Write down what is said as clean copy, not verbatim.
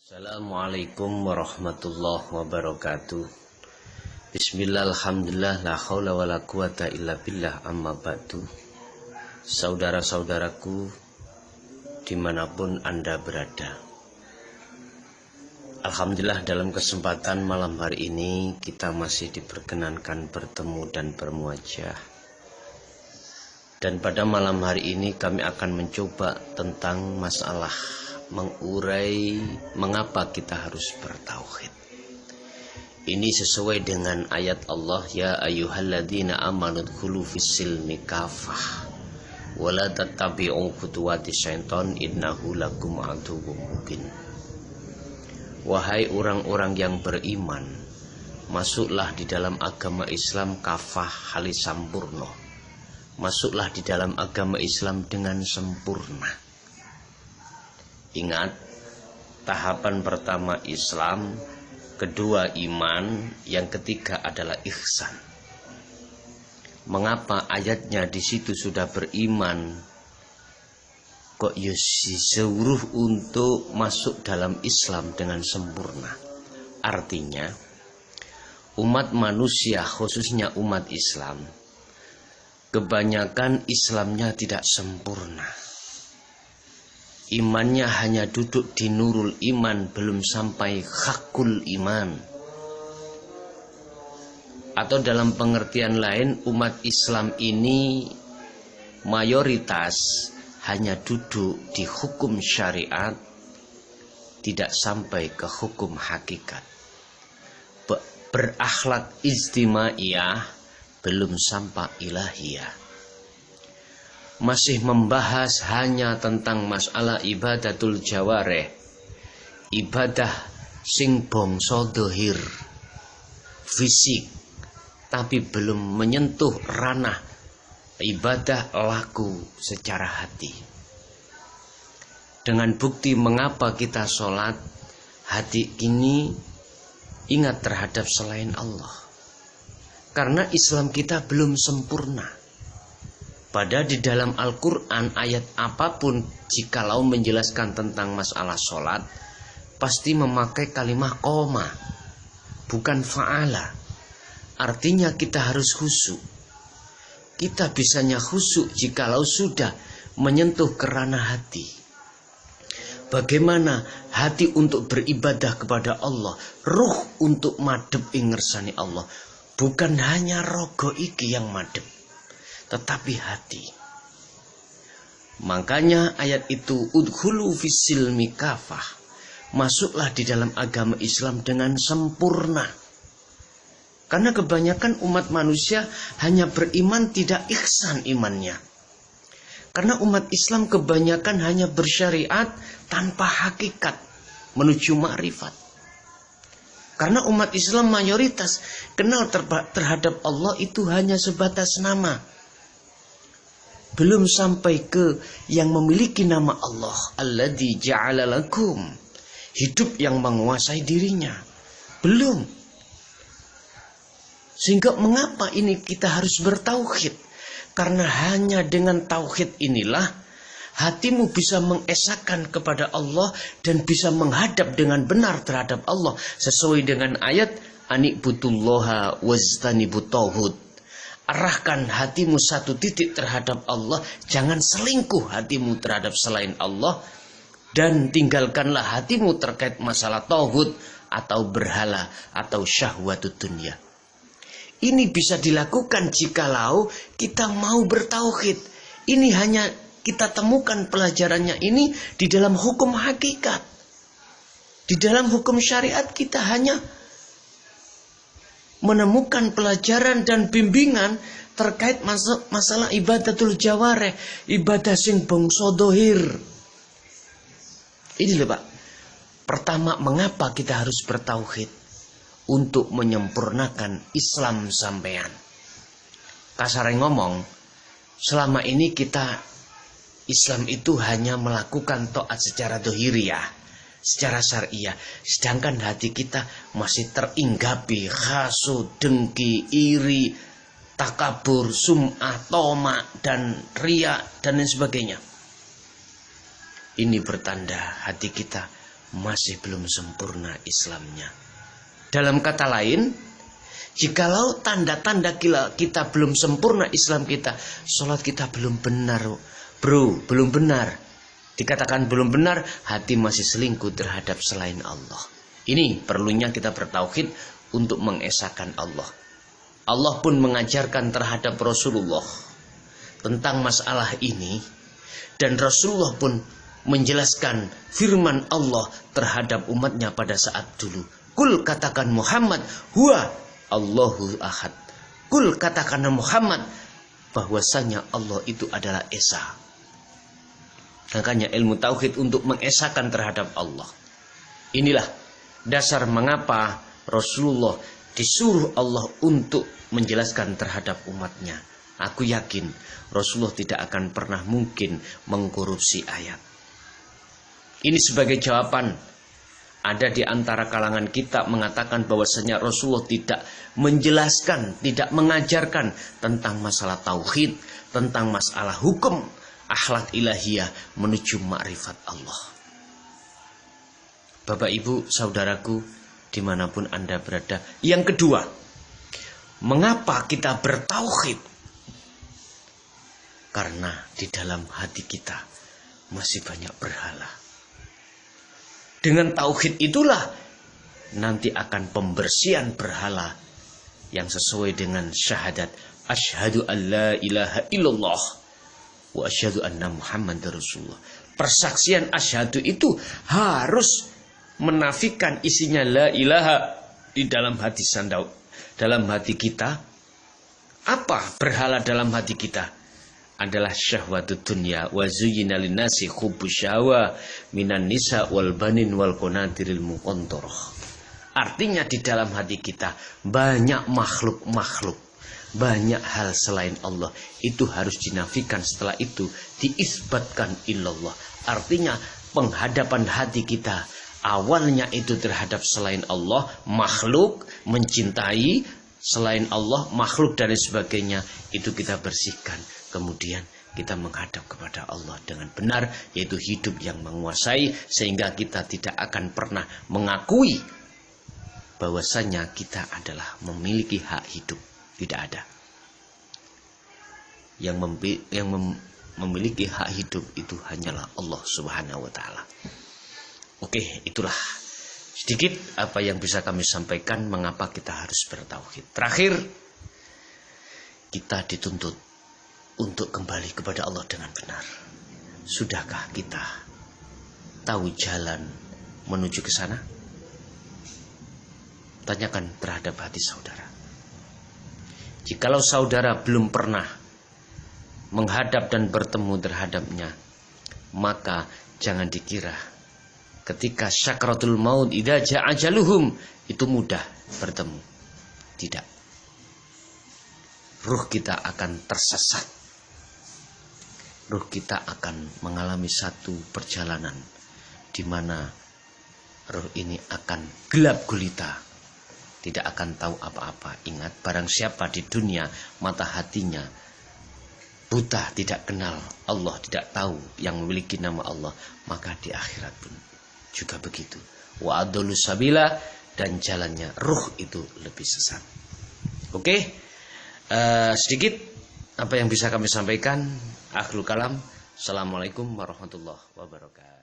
Assalamualaikum warahmatullahi wabarakatuh. Bismillah, alhamdulillah, la haula wa la quwata illa billah, amma ba'du. Saudara-saudaraku dimanapun Anda berada, alhamdulillah dalam kesempatan malam hari ini kita masih diperkenankan bertemu dan bermuajah. Dan pada malam hari ini kami akan mencoba tentang masalah mengurai mengapa kita harus bertauhid. Ini sesuai dengan ayat Allah, ya ayyuhalladzina amanu dkhulu fis-silmi kafah wa la tattabi'u khutuwati syaiton innahu lakum aduwwum mubin. Wahai orang-orang yang beriman, masuklah di dalam agama Islam kafah halis sampurna. Masuklah di dalam agama Islam dengan sempurna. Ingat, tahapan pertama Islam, kedua iman, yang ketiga adalah ihsan. Mengapa ayatnya di situ sudah beriman, kok disuruh untuk masuk dalam Islam dengan sempurna? Artinya, umat manusia khususnya umat Islam, kebanyakan Islamnya tidak sempurna. Imannya hanya duduk di nurul iman, belum sampai hakul iman. Atau dalam pengertian lain, umat Islam ini mayoritas hanya duduk di hukum syariat, tidak sampai ke hukum hakikat. Berakhlak istimaiyah, belum sampai ilahiyah. Masih membahas hanya tentang masalah ibadatul jawareh, ibadah sing bangsa dohir, fisik, tapi belum menyentuh ranah ibadah laku secara hati. Dengan bukti mengapa kita sholat, hati ini ingat terhadap selain Allah, karena Islam kita belum sempurna. Padahal di dalam Al-Quran ayat apapun jikalau menjelaskan tentang masalah sholat, pasti memakai kalimat koma, bukan fa'ala. Artinya kita harus khusyuk. Kita bisanya khusyuk jikalau sudah menyentuh kerana hati. Bagaimana hati untuk beribadah kepada Allah, ruh untuk madhep ing ngersani Allah. Bukan hanya rogo iki yang madhep, tetapi hati. Makanya ayat itu, udkhulu fis-silmi kafah, masuklah di dalam agama Islam dengan sempurna. Karena kebanyakan umat manusia hanya beriman, tidak ihsan imannya. Karena umat Islam kebanyakan hanya bersyariat tanpa hakikat menuju ma'rifat. Karena umat Islam mayoritas kenal terhadap Allah itu hanya sebatas nama, belum sampai ke yang memiliki nama Allah, alladzi ja'ala lakum, hidup yang menguasai dirinya. Belum. Sehingga mengapa ini kita harus bertauhid? Karena hanya dengan tauhid inilah hatimu bisa mengesahkan kepada Allah dan bisa menghadap dengan benar terhadap Allah sesuai dengan ayat anikbutullaha wajtanibut tauhid. Arahkan hatimu satu titik terhadap Allah, jangan selingkuh hatimu terhadap selain Allah, dan tinggalkanlah hatimu terkait masalah tauhid atau berhala atau syahwatut dunia. Ini bisa dilakukan jikalau kita mau bertauhid. Ini hanya kita temukan pelajarannya ini di dalam hukum hakikat. Di dalam hukum syariat kita hanya menemukan pelajaran dan bimbingan terkait masalah ibadatul jawareh, ibadah sing bangsa dohir. Ini loh Pak. Pertama, mengapa kita harus bertauhid? Untuk menyempurnakan Islam sampean. Kasarnya ngomong, selama ini kita Islam itu hanya melakukan taat secara dohiriyah, secara syariah, sedangkan hati kita masih teringgapi hasud, dengki, iri, takabur, sum'ah, toma, dan riya, dan lain sebagainya. Ini bertanda hati kita masih belum sempurna Islamnya. Dalam kata lain, jikalau tanda-tanda kita belum sempurna Islam kita, sholat kita belum benar, bro, belum benar. Dikatakan belum benar, hati masih selingkuh terhadap selain Allah. Ini perlunya kita bertauhid untuk mengesahkan Allah. Allah pun mengajarkan terhadap Rasulullah tentang masalah ini, dan Rasulullah pun menjelaskan firman Allah terhadap umatnya pada saat dulu. Kul, katakan Muhammad, huwa Allahu ahad. Kul, katakan Muhammad, bahwasanya Allah itu adalah esa. Makanya ilmu tauhid untuk mengesahkan terhadap Allah. Inilah dasar mengapa Rasulullah disuruh Allah untuk menjelaskan terhadap umatnya. Aku yakin Rasulullah tidak akan pernah mungkin mengkorupsi ayat. Ini sebagai jawaban. Ada di antara kalangan kita mengatakan bahwasanya Rasulullah tidak menjelaskan, tidak mengajarkan tentang masalah tauhid, tentang masalah hukum, akhlak ilahiyah menuju makrifat Allah. Bapak, Ibu, saudaraku, dimanapun Anda berada. Yang kedua, mengapa kita bertauhid? Karena di dalam hati kita masih banyak berhala. Dengan tauhid itulah nanti akan pembersihan berhala yang sesuai dengan syahadat asyhadu an la ilaha illallah wa asyhadu anna muhammadar rasulullah. Persaksian asyhadu itu harus menafikan isinya la ilaha di dalam hati sandau, dalam hati kita. Apa berhala dalam hati kita? Adalah syahwatut dunya wa zuyyina linnasi hubbus syahwa minan nisa wal banin wal qanatiril muqantarah. Artinya di dalam hati kita banyak makhluk-makhluk, banyak hal selain Allah. Itu harus dinafikan, setelah itu diisbatkan illallah. Artinya penghadapan hati kita awalnya itu terhadap selain Allah, makhluk, mencintai selain Allah, makhluk dan sebagainya, itu kita bersihkan. Kemudian kita menghadap kepada Allah dengan benar, yaitu hidup yang menguasai, sehingga kita tidak akan pernah mengakui bahwasanya kita adalah memiliki hak hidup. Tidak ada. Yang memiliki hak hidup itu hanyalah Allah Subhanahu wa Ta'ala. Oke, itulah sedikit apa yang bisa kami sampaikan mengapa kita harus bertauhid. Terakhir, kita dituntut untuk kembali kepada Allah dengan benar. Sudahkah kita tahu jalan menuju ke sana? Tanyakan terhadap hati saudara. Jikalau saudara belum pernah menghadap dan bertemu terhadapnya, maka jangan dikira ketika syakratul maut idza ja'a ajaluhum itu mudah bertemu. Tidak. Ruh kita akan tersesat. Ruh kita akan mengalami satu perjalanan di mana ruh ini akan gelap gulita, tidak akan tahu apa-apa. Ingat, barang siapa di dunia mata hatinya buta, tidak kenal Allah, tidak tahu yang memiliki nama Allah, maka di akhirat pun juga begitu. Wa adallu sabila, dan jalannya ruh itu lebih sesat. Oke, sedikit apa yang bisa kami sampaikan. Akhirul kalam. Assalamualaikum warahmatullahi wabarakatuh.